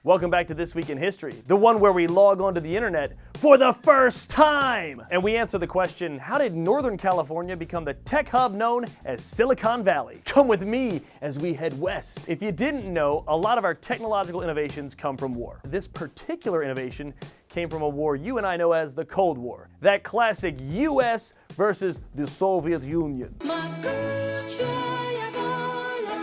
Welcome back to This Week in History, the one where we log onto the internet for the first time! And we answer the question, how did Northern California become the tech hub known as Silicon Valley? Come with me as we head west. If you didn't know, a lot of our technological innovations come from war. This particular innovation came from a war you and I know as the Cold War. That classic US versus the Soviet Union.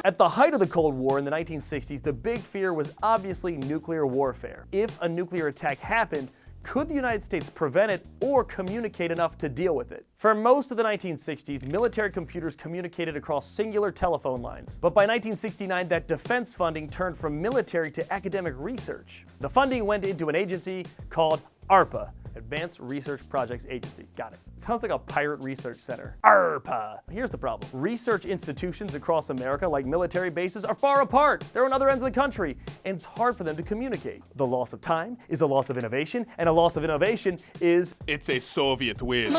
At the height of the Cold War in the 1960s, the big fear was obviously nuclear warfare. If a nuclear attack happened, could the United States prevent it or communicate enough to deal with it? For most of the 1960s, military computers communicated across singular telephone lines. But by 1969, that defense funding turned from military to academic research. The funding went into an agency called ARPA, Advanced Research Projects Agency. Got it. Sounds like a pirate research center. ARPA. Here's the problem. Research institutions across America, like military bases, are far apart. They're on other ends of the country, and it's hard for them to communicate. The loss of time is a loss of innovation, and a loss of innovation is... It's a Soviet win.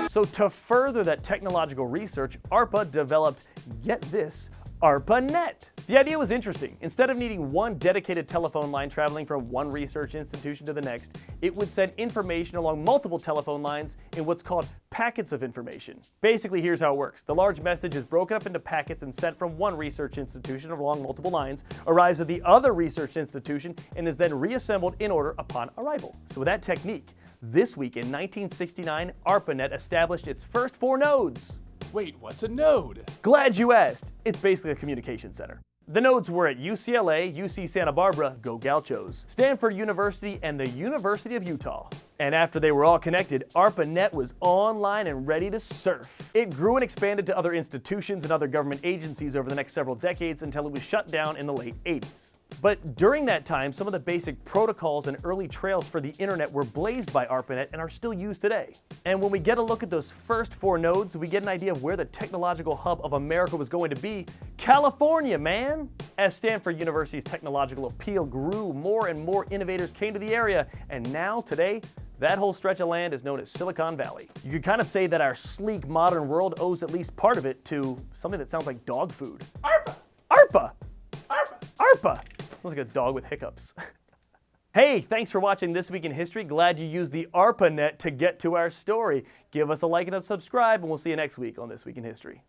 So to further that technological research, ARPA developed, get this, ARPANET. The idea was interesting. Instead of needing one dedicated telephone line traveling from one research institution to the next, it would send information along multiple telephone lines in what's called packets of information. Basically, here's how it works. The large message is broken up into packets and sent from one research institution along multiple lines, arrives at the other research institution, and is then reassembled in order upon arrival. So with that technique, this week in 1969, ARPANET established its first 4 nodes. Wait, what's a node? Glad you asked. It's basically a communication center. The nodes were at UCLA, UC Santa Barbara, go Gauchos, Stanford University, and the University of Utah. And after they were all connected, ARPANET was online and ready to surf. It grew and expanded to other institutions and other government agencies over the next several decades until it was shut down in the late 80s. But during that time, some of the basic protocols and early trails for the internet were blazed by ARPANET and are still used today. And when we get a look at those first 4 nodes, we get an idea of where the technological hub of America was going to be. California, man! As Stanford University's technological appeal grew, more and more innovators came to the area, and now, today, that whole stretch of land is known as Silicon Valley. You could kind of say that our sleek modern world owes at least part of it to something that sounds like dog food. ARPA! ARPA! ARPA! ARPA! Sounds like a dog with hiccups. Hey, thanks for watching This Week in History. Glad you used the ARPANET to get to our story. Give us a like and a subscribe, and we'll see you next week on This Week in History.